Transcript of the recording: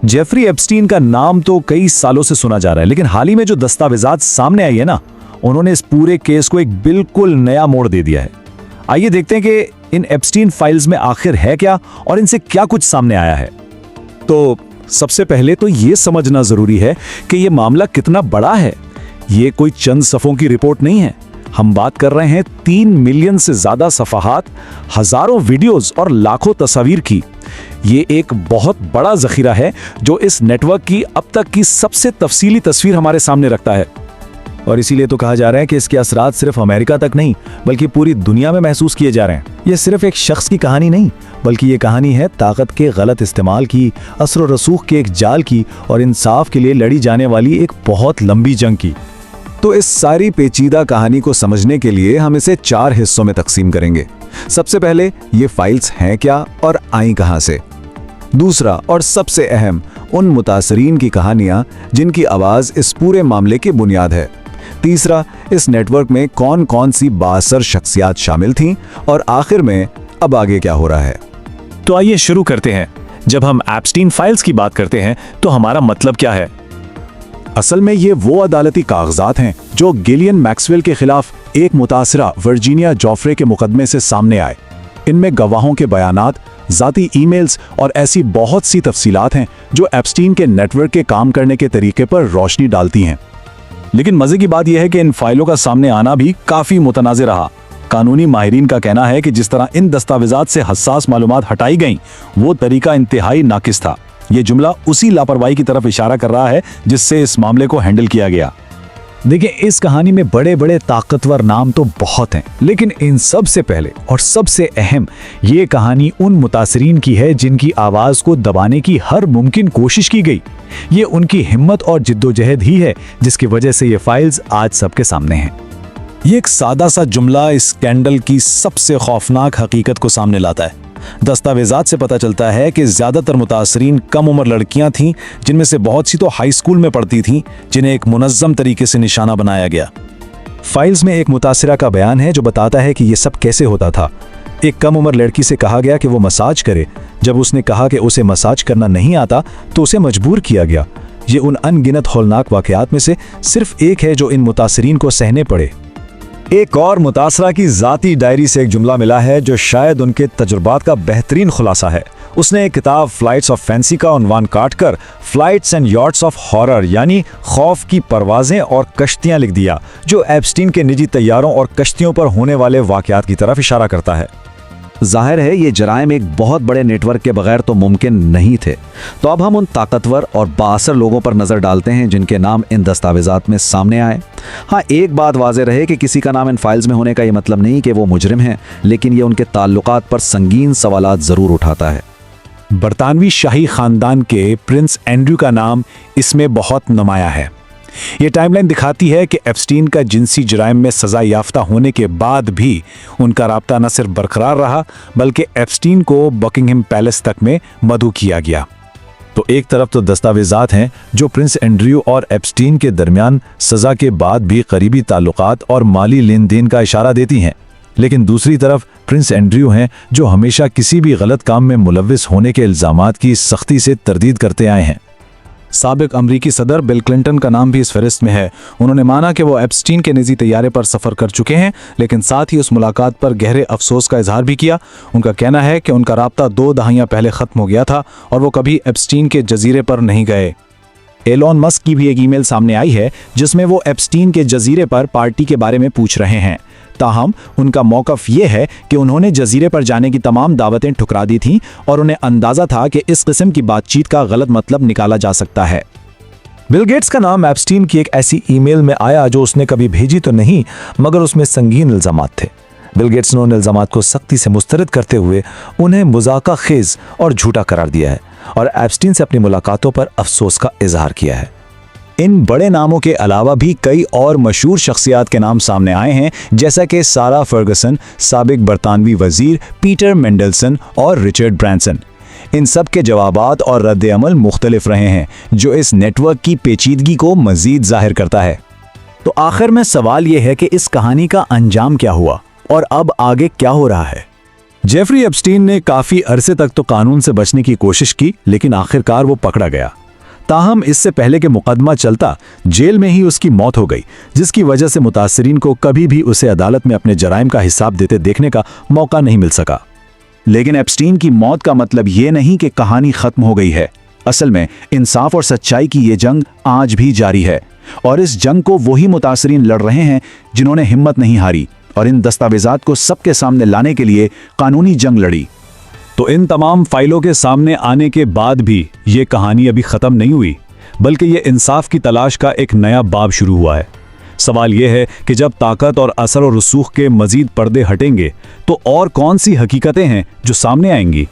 Jeffrey Epstein का नाम तो कई सालों से सुना जा रहा है, लेकिन हाल ही में जो दस्तावेजात सामने आई है ना, उन्होंने इस पूरे केस को एक बिल्कुल नया मोड़ दे दिया है। आइए देखते हैं कि इन एप्स्टीन फाइल्स में आखिर है क्या और इनसे क्या कुछ सामने आया है। तो सबसे पहले तो ये समझना जरूरी है कि ये मामला कितना बड़ा है। ये कोई चंद सफ़ों की रिपोर्ट नहीं है। हम बात कर रहे हैं 3 मिलियन से ज्यादा सफ़हात, हजारों वीडियोस और लाखों तस्वीर की। ये एक बहुत बड़ा जखीरा है जो इस नेटवर्क की अब तक की सबसे तफसीली तस्वीर हमारे सामने रखता है। और इसीलिए तो कहा जा रहा है कि इसके असरात सिर्फ अमेरिका तक नहीं बल्कि पूरी दुनिया में महसूस किए जा रहे हैं। ये सिर्फ एक शख्स की कहानी नहीं, बल्कि ये कहानी है ताकत के गलत इस्तेमाल की, असर और रसूख के एक जाल की और इंसाफ के लिए लड़ी जाने वाली एक बहुत लंबी जंग की। तो इस सारी पेचीदा कहानी को समझने के लिए हम इसे 4 हिस्सों में तकसीम करेंगे। सबसे पहले ये फाइल्स हैं क्या और आई कहां से। दूसरा और सबसे अहम, उन मुतासरीन की कहानियां जिनकी आवाज इस पूरे मामले की बुनियाद है। तीसरा, इस नेटवर्क में कौन कौन सी बाअसर शख्सियात शामिल थीं और आखिर में अब आगे क्या हो रहा है। तो आइए शुरू करते हैं। जब हम एप्स्टीन फाइल्स की बात करते हैं तो हमारा मतलब क्या है? असल में ये वो अदालती कागजात हैं जो गिलियन मैक्सवेल के खिलाफ एक मुतासरा वर्जीनिया जॉफ्रे के मुकदमे से सामने आए। इनमें गवाहों के बयानात, ज़ाती ईमेल्स और ऐसी बहुत सी तफसीलात हैं जो एप्स्टीन के नेटवर्क के काम करने के तरीके पर रोशनी डालती हैं। लेकिन मजे की बात यह है कि इन फाइलों का सामने आना भी काफी मुतनाज़ रहा। कानूनी माहिरीन का कहना है कि जिस तरह इन दस्तावेजात से हसास मालूमात हटाई गईं, वो तरीका इंतहाई नाकिस था। ये जुमला उसी लापरवाही की तरफ इशारा कर रहा है जिससे इस मामले को हैंडल किया गया। देखिए, इस कहानी में बड़े बड़े ताकतवर नाम तो बहुत हैं, लेकिन इन सब से पहले और सबसे अहम, ये कहानी उन मुतासरीन की है जिनकी आवाज को दबाने की हर मुमकिन कोशिश की गई। ये उनकी हिम्मत और जिद्दोजहद ही है जिसकी वजह से ये फाइल्स आज सबके सामने हैं। ये एक सादा सा जुमला इस स्कैंडल की सबसे खौफनाक हकीकत को सामने लाता है। दस्तावेजात से पता चलता है कि ज्यादातर मुतासरीन कम उम्र लड़कियां थीं, जिनमें से बहुत सी तो हाई स्कूल में पढ़ती थीं, जिन्हें एक मुनज़्ज़म तरीके से निशाना बनाया गया। फाइल्स में एक मुतासिरा का बयान है जो बताता है कि यह सब कैसे होता था। एक कम उम्र लड़की से कहा गया कि वो मसाज करे। जब उसने कहा कि उसे मसाज करना नहीं आता तो उसे मजबूर किया गया। ये उन अनगिनत हौलनाक वाक़यात में से सिर्फ एक है जो इन मुतासरीन को सहने पड़े। एक और मुतासरा की ज़ाती डायरी से एक जुमला मिला है जो शायद उनके तजुर्बात का बेहतरीन खुलासा है। उसने एक किताब फ्लाइट्स ऑफ फैंसी का उन्वान काटकर flights and yachts of horror यानी खौफ की परवाजें और कश्तियां लिख दिया, जो एप्स्टीन के निजी तैयारों और कश्तियों पर होने वाले वाक़यात की तरफ इशारा करता है। जाहिर है ये जराइम एक बहुत बड़े नेटवर्क के बगैर तो मुमकिन नहीं थे। तो अब हम उन ताकतवर और बाअसर लोगों पर नज़र डालते हैं जिनके नाम इन दस्तावेजात में सामने आए। हाँ, एक बात वाज़ेह रहे कि किसी का नाम इन फाइल्स में होने का ये मतलब नहीं कि वो मुजरिम हैं, लेकिन ये उनके ताल्लुकात पर संगीन सवालात ज़रूर उठाता है। बरतानवी शाही ख़ानदान के प्रिंस एंड्रयू का नाम इसमें बहुत नुमाया है। ये टाइमलाइन दिखाती है कि एप्स्टीन का जिनसी जराइम में सज़ा याफ्ता होने के बाद भी उनका राब्ता न सिर्फ बरकरार रहा बल्कि एप्स्टीन को बकिंघम पैलेस तक में मदऊ किया गया। तो एक तरफ तो दस्तावेजात हैं जो प्रिंस एंड्रयू और एप्स्टीन के दरमियान सज़ा के बाद भी करीबी ताल्लुकात और माली लेन देन का इशारा देती हैं, लेकिन दूसरी तरफ प्रिंस एंड्रयू हैं जो हमेशा किसी भी गलत काम में मुलव्विस होने के इल्ज़ामात की सख्ती से तरदीद करते आए हैं। साबिक अमरीकी सदर बिल क्लिंटन का नाम भी इस फहरिस्त में है। उन्होंने माना कि वो एप्स्टीन के निजी तैयारे पर सफ़र कर चुके हैं, लेकिन साथ ही उस मुलाकात पर गहरे अफसोस का इजहार भी किया। उनका कहना है कि उनका राब्ता 2 दहाइयाँ पहले ख़त्म हो गया था और वो कभी एप्स्टीन के जजीरे पर नहीं गए। एलॉन मस्क की भी एक ईमेल सामने आई है जिसमें वो एप्स्टीन के जजीरे पर पार्टी के बारे में पूछ रहे हैं। ताहम उनका मौक़िफ़ ये है कि उन्होंने जजीरे पर जाने की तमाम दावतें ठुकरा दी थीं और उन्हें अंदाज़ा था कि इस किस्म की बातचीत का गलत मतलब निकाला जा सकता है। बिल गेट्स का नाम एप्स्टीन की एक ऐसी ईमेल में आया जो उसने कभी भेजी तो नहीं, मगर उसमें संगीन इल्ज़ामात थे। बिल गेट्स ने उन इल्ज़ामात को सख्ती से मुस्तरद करते हुए उन्हें मुज़ाका खेज़ और झूठा करार दिया है और एप्स्टीन से अपनी मुलाकातों पर अफसोस का इजहार किया है। इन बड़े नामों के अलावा भी कई और मशहूर शख्सियात के नाम सामने आए हैं, जैसा कि सारा फर्गसन, साबिक बरतानवी वजीर पीटर मेंडलसन और रिचर्ड ब्रांसन। इन सब के जवाबात और रद्द-ए-अमल मुख्तलिफ रहे हैं, जो इस नेटवर्क की पेचीदगी को मजीद जाहिर करता है। तो आखिर में सवाल यह है कि इस कहानी का अंजाम क्या हुआ और अब आगे क्या हो रहा है। जेफरी एप्स्टीन ने काफी अरसे तक तो कानून से बचने की कोशिश की, लेकिन आखिरकार वो पकड़ा गया। ताहम इससे पहले कि मुकदमा चलता, जेल में ही उसकी मौत हो गई, जिसकी वजह से मुतासिरीन को कभी भी उसे अदालत में अपने जराइम का हिसाब देते देखने का मौका नहीं मिल सका। लेकिन एप्स्टीन की मौत का मतलब ये नहीं कि कहानी खत्म हो गई है। असल में इंसाफ और सच्चाई की ये जंग आज भी जारी है, और इस जंग को वही मुतासिरीन लड़ रहे हैं जिन्होंने हिम्मत नहीं हारी और इन दस्तावेजात को सबके सामने लाने के लिए कानूनी जंग लड़ी। तो इन तमाम फाइलों के सामने आने के बाद भी ये कहानी अभी खत्म नहीं हुई, बल्कि ये इंसाफ की तलाश का एक नया बाब शुरू हुआ है। सवाल यह है कि जब ताकत और असर और रसूख के मजीद पर्दे हटेंगे तो और कौन सी हकीकतें हैं जो सामने आएंगी।